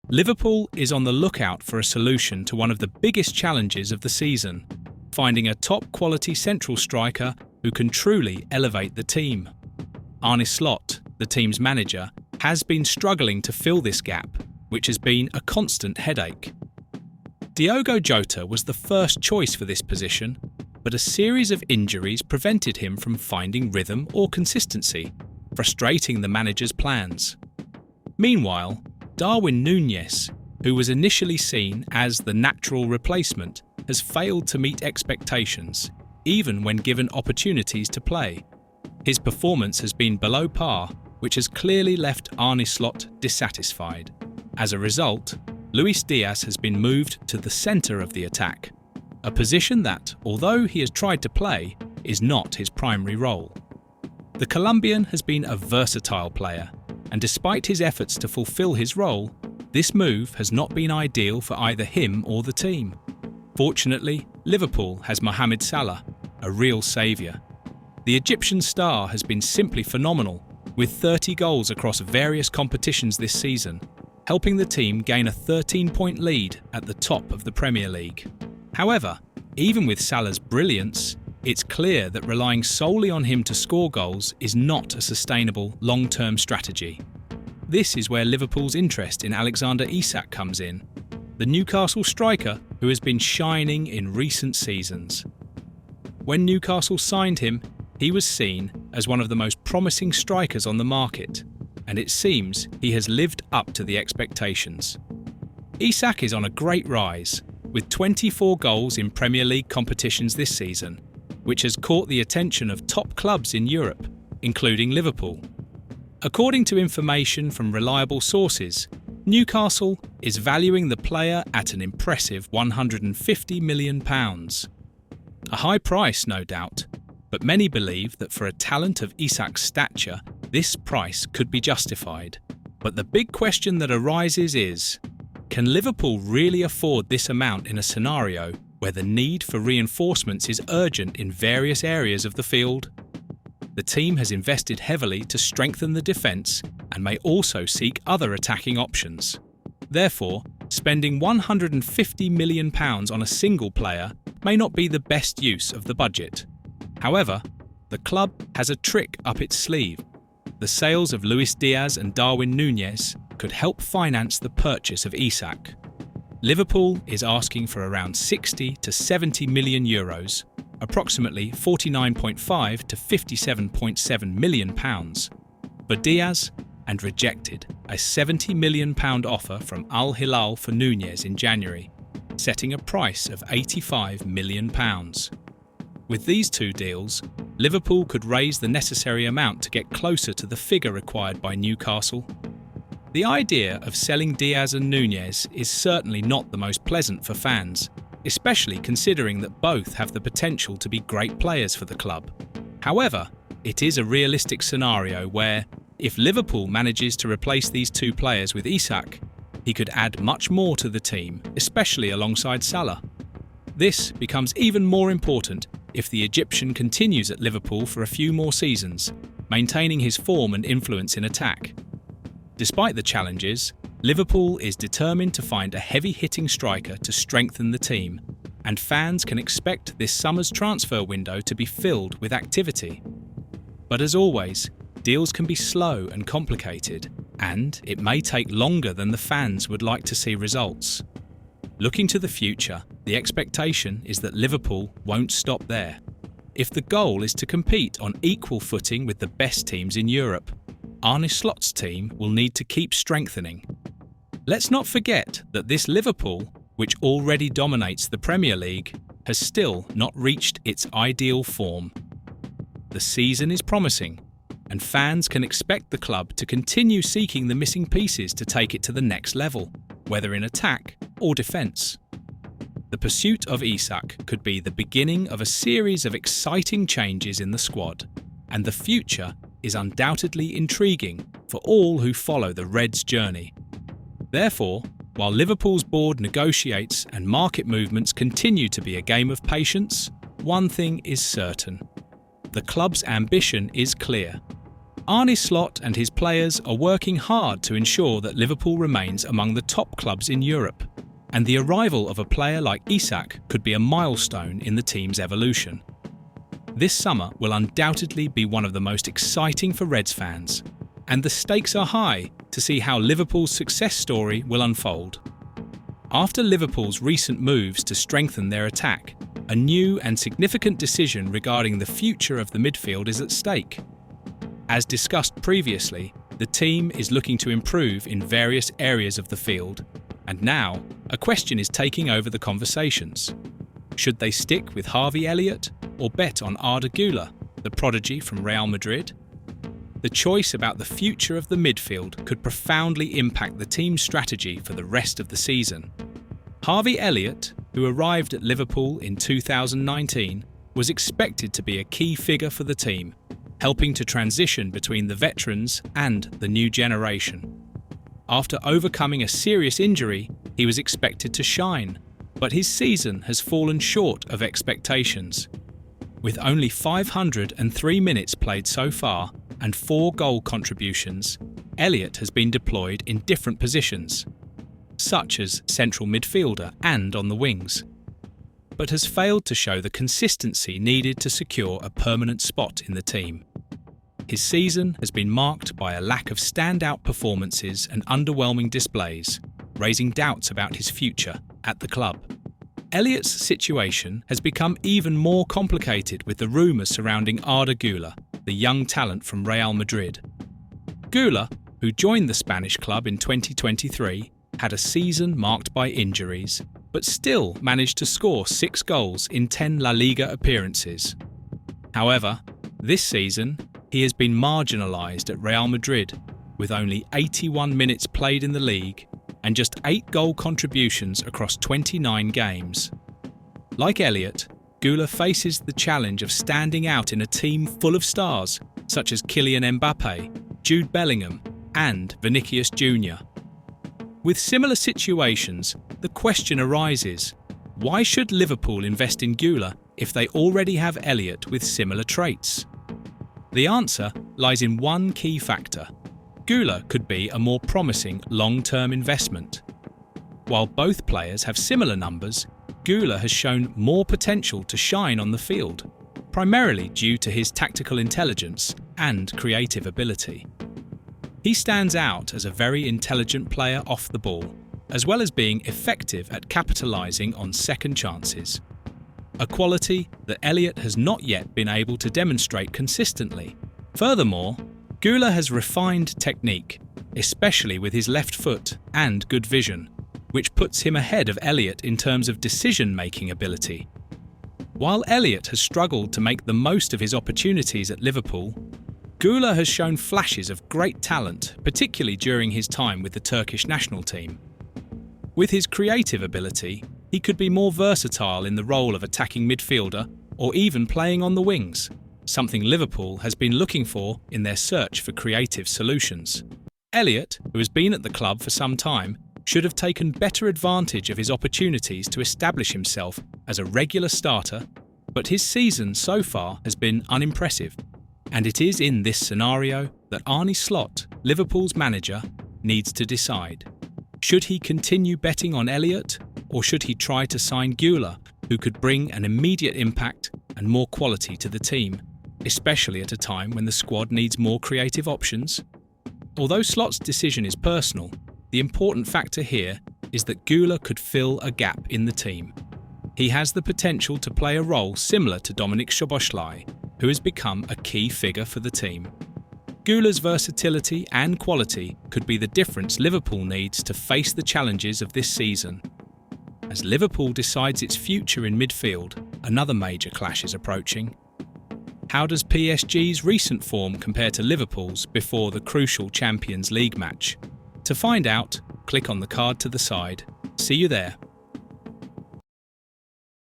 Liverpool is on the lookout for a solution to one of the biggest challenges of the season, finding a top-quality central striker who can truly elevate the team. Arne Slot, the team's manager, has been struggling to fill this gap, which has been a constant headache. Diogo Jota was the first choice for this position, but a series of injuries prevented him from finding rhythm or consistency, frustrating the manager's plans. Meanwhile, Darwin Núñez, who was initially seen as the natural replacement, has failed to meet expectations, even when given opportunities to play. His performance has been below par, which has clearly left Arne Slot dissatisfied. As a result, Luis Diaz has been moved to the centre of the attack, a position that, although he has tried to play, is not his primary role. The Colombian has been a versatile player, and despite his efforts to fulfill his role, this move has not been ideal for either him or the team. Fortunately, Liverpool has Mohamed Salah, a real saviour. The Egyptian star has been simply phenomenal, with 30 goals across various competitions this season, helping the team gain a 13-point lead at the top of the Premier League. However, even with Salah's brilliance, it's clear that relying solely on him to score goals is not a sustainable long-term strategy. This is where Liverpool's interest in Alexander Isak comes in, the Newcastle striker who has been shining in recent seasons. When Newcastle signed him, he was seen as one of the most promising strikers on the market, and it seems he has lived up to the expectations. Isak is on a great rise, with 24 goals in Premier League competitions this season, which has caught the attention of top clubs in Europe, including Liverpool. According to information from reliable sources, Newcastle is valuing the player at an impressive £150 million. A high price, no doubt, but many believe that for a talent of Isak's stature, this price could be justified. But the big question that arises is, can Liverpool really afford this amount in a scenario where the need for reinforcements is urgent in various areas of the field? The team has invested heavily to strengthen the defence and may also seek other attacking options. Therefore, spending £150 million on a single player may not be the best use of the budget. However, the club has a trick up its sleeve. The sales of Luis Diaz and Darwin Núñez could help finance the purchase of Isak. Liverpool is asking for around 60 to 70 million euros, approximately 49.5 to 57.7 million pounds, for Diaz, and rejected a £70 million offer from Al Hilal for Núñez in January, setting a price of £85 million. With these two deals, Liverpool could raise the necessary amount to get closer to the figure required by Newcastle. The idea of selling Diaz and Núñez is certainly not the most pleasant for fans, especially considering that both have the potential to be great players for the club. However, it is a realistic scenario where, if Liverpool manages to replace these two players with Isak, he could add much more to the team, especially alongside Salah. This becomes even more important if the Egyptian continues at Liverpool for a few more seasons, maintaining his form and influence in attack. Despite the challenges, Liverpool is determined to find a heavy-hitting striker to strengthen the team, and fans can expect this summer's transfer window to be filled with activity. But as always, deals can be slow and complicated, and it may take longer than the fans would like to see results. Looking to the future, the expectation is that Liverpool won't stop there. If the goal is to compete on equal footing with the best teams in Europe, Arne Slot's team will need to keep strengthening. Let's not forget that this Liverpool, which already dominates the Premier League, has still not reached its ideal form. The season is promising, and fans can expect the club to continue seeking the missing pieces to take it to the next level, whether in attack or defence. The pursuit of Isak could be the beginning of a series of exciting changes in the squad, and the future is undoubtedly intriguing for all who follow the Reds' journey. Therefore, while Liverpool's board negotiates and market movements continue to be a game of patience, one thing is certain. The club's ambition is clear: Arne Slot and his players are working hard to ensure that Liverpool remains among the top clubs in Europe, and the arrival of a player like Isak could be a milestone in the team's evolution. This summer will undoubtedly be one of the most exciting for Reds fans, and the stakes are high to see how Liverpool's success story will unfold. After Liverpool's recent moves to strengthen their attack, a new and significant decision regarding the future of the midfield is at stake. As discussed previously, the team is looking to improve in various areas of the field, and now a question is taking over the conversations. Should they stick with Harvey Elliott or bet on Arda Güler, the prodigy from Real Madrid? The choice about the future of the midfield could profoundly impact the team's strategy for the rest of the season. Harvey Elliott, who arrived at Liverpool in 2019, was expected to be a key figure for the team, helping to transition between the veterans and the new generation. After overcoming a serious injury, he was expected to shine, but his season has fallen short of expectations. With only 503 minutes played so far and 4 goal contributions, Elliott has been deployed in different positions, such as central midfielder and on the wings, but has failed to show the consistency needed to secure a permanent spot in the team. His season has been marked by a lack of standout performances and underwhelming displays, raising doubts about his future at the club. Elliott's situation has become even more complicated with the rumours surrounding Arda Güler, the young talent from Real Madrid. Güler, who joined the Spanish club in 2023, had a season marked by injuries, but still managed to score 6 goals in 10 La Liga appearances. However, this season, he has been marginalised at Real Madrid, with only 81 minutes played in the league and just 8 goal contributions across 29 games. Like Elliott, Güler faces the challenge of standing out in a team full of stars such as Kylian Mbappe, Jude Bellingham and Vinicius Jr. With similar situations, the question arises, why should Liverpool invest in Güler if they already have Elliott with similar traits? The answer lies in one key factor. Güler could be a more promising long-term investment. While both players have similar numbers, Güler has shown more potential to shine on the field, primarily due to his tactical intelligence and creative ability. He stands out as a very intelligent player off the ball, as well as being effective at capitalising on second chances, a quality that Elliott has not yet been able to demonstrate consistently. Furthermore, Güler has refined technique, especially with his left foot and good vision, which puts him ahead of Elliott in terms of decision-making ability. While Elliott has struggled to make the most of his opportunities at Liverpool, Güler has shown flashes of great talent, particularly during his time with the Turkish national team. With his creative ability, he could be more versatile in the role of attacking midfielder or even playing on the wings, something Liverpool has been looking for in their search for creative solutions. Elliott, who has been at the club for some time, should have taken better advantage of his opportunities to establish himself as a regular starter, but his season so far has been unimpressive, and it is in this scenario that Arne Slot, Liverpool's manager, needs to decide. Should he continue betting on Elliott, or should he try to sign Güler, who could bring an immediate impact and more quality to the team, especially at a time when the squad needs more creative options? Although Slot's decision is personal, the important factor here is that Güler could fill a gap in the team. He has the potential to play a role similar to Dominik Szoboszlai, who has become a key figure for the team. Güler's versatility and quality could be the difference Liverpool needs to face the challenges of this season. As Liverpool decides its future in midfield, another major clash is approaching. How does PSG's recent form compare to Liverpool's before the crucial Champions League match? To find out, click on the card to the side. See you there.